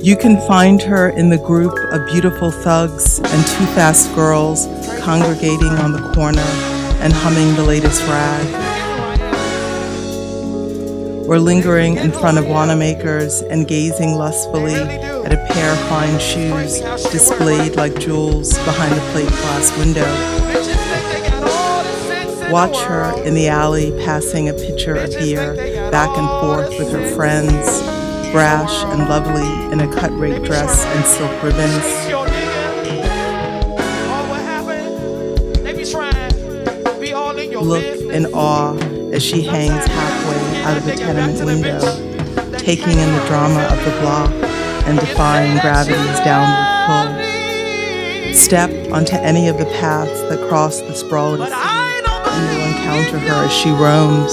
You can find her in the group of beautiful thugs and two fast girls congregating on the corner and humming the latest rag, or lingering in front of Wanamaker's and gazing lustfully at a pair of fine shoes displayed like jewels behind the plate glass window. Watch her in the alley passing a pitcher of beer back and forth with her friends, brash and lovely in a cut-rate dress and silk ribbons. Look in awe as she hangs halfway out of a tenement window, taking in the drama of the block and defying gravity's downward pull. Step onto any of the paths that cross the sprawling city, and you'll encounter her as she roams.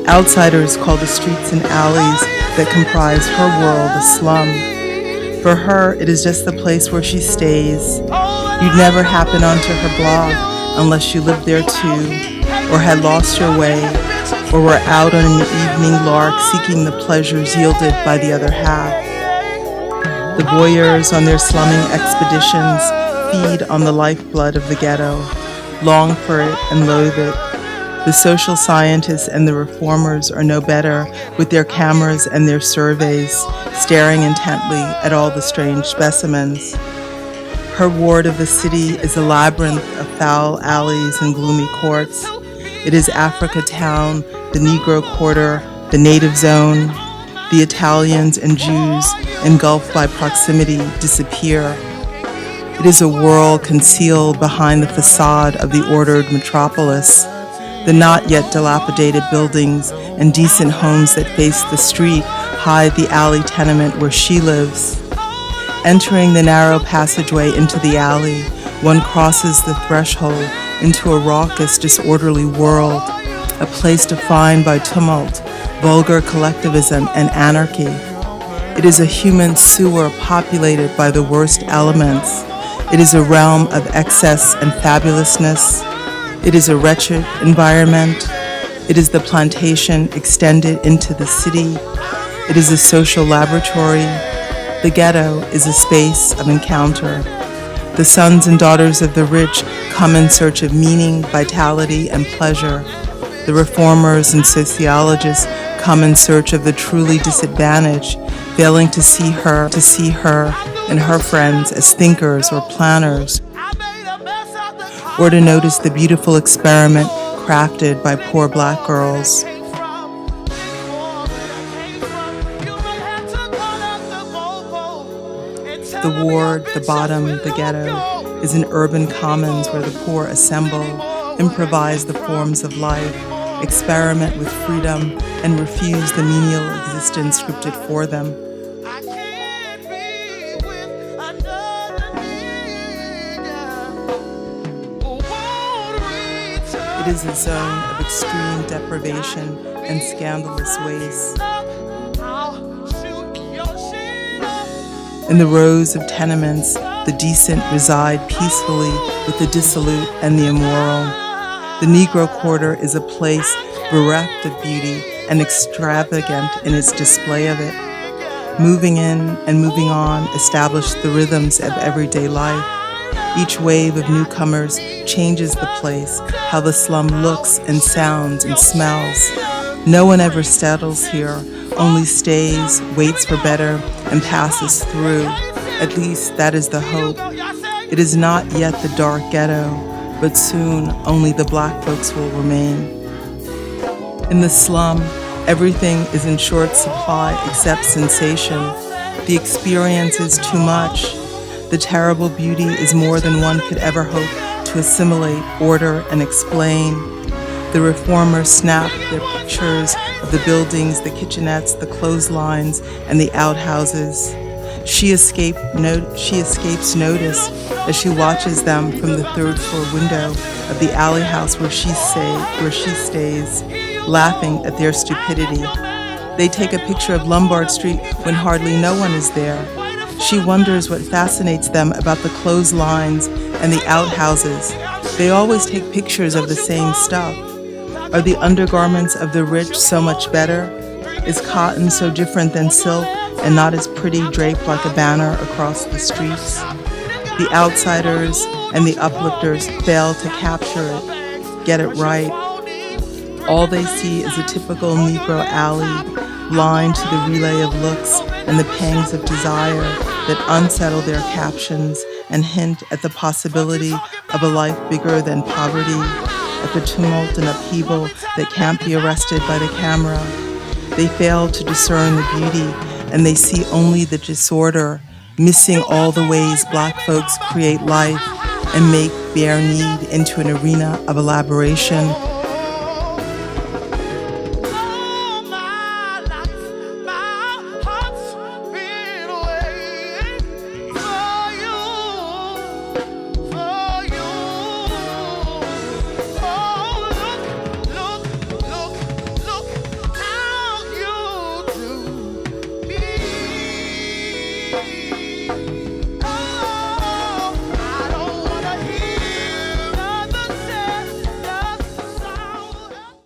Outsiders call the streets and alleys that comprise her world a slum. For her, it is just the place where she stays. You'd never happen onto her blog unless you lived there too, or had lost your way, or were out on an evening lark seeking the pleasures yielded by the other half. The voyeurs on their slumming expeditions feed on the lifeblood of the ghetto, long for it and loathe it. The social scientists and the reformers are no better, with their cameras and their surveys, staring intently at all the strange specimens. Her ward of the city is a labyrinth of foul alleys and gloomy courts. It is Africa Town, the Negro Quarter, the Native Zone. The Italians and Jews, engulfed by proximity, disappear. It is a world concealed behind the facade of the ordered metropolis. The not yet dilapidated buildings and decent homes that face the street hide the alley tenement where she lives. Entering the narrow passageway into the alley, one crosses the threshold into a raucous, disorderly world, a place defined by tumult, vulgar collectivism, and anarchy. It is a human sewer populated by the worst elements. It is a realm of excess and fabulousness. It is a wretched environment. It is the plantation extended into the city. It is a social laboratory. The ghetto is a space of encounter. The sons and daughters of the rich come in search of meaning, vitality, and pleasure. The reformers and sociologists come in search of the truly disadvantaged, failing to see her and her friends as thinkers or planners, or to notice the beautiful experiment crafted by poor black girls. The ward, the bottom, the ghetto, is an urban commons where the poor assemble, improvise the forms of life, experiment with freedom, and refuse the menial existence scripted for them. It is a zone of extreme deprivation and scandalous waste. In the rows of tenements, the decent reside peacefully with the dissolute and the immoral. The Negro Quarter is a place bereft of beauty and extravagant in its display of it. Moving in and moving on establish the rhythms of everyday life. Each wave of newcomers changes the place, how the slum looks and sounds and smells. No one ever settles here, only stays, waits for better, and passes through. At least that is the hope. It is not yet the dark ghetto, but soon only the black folks will remain. In the slum, everything is in short supply except sensation. The experience is too much. The terrible beauty is more than one could ever hope to assimilate, order, and explain. The reformers snap their pictures of the buildings, the kitchenettes, the clotheslines, and the outhouses. She escapes notice as she watches them from the third-floor window of the alley house where she stays, laughing at their stupidity. They take a picture of Lombard Street when hardly no one is there. She wonders what fascinates them about the clotheslines and the outhouses. They always take pictures of the same stuff. Are the undergarments of the rich so much better? Is cotton so different than silk and not as pretty draped like a banner across the streets. The outsiders and the uplifters fail to capture it, get it right. All they see is a typical Negro alley, blind to the relay of looks and the pangs of desire that unsettle their captions and hint at the possibility of a life bigger than poverty, at the tumult and upheaval that can't be arrested by the camera. They fail to discern the beauty, and they see only the disorder, missing all the ways Black folks create life and make bare need into an arena of elaboration. How you do me.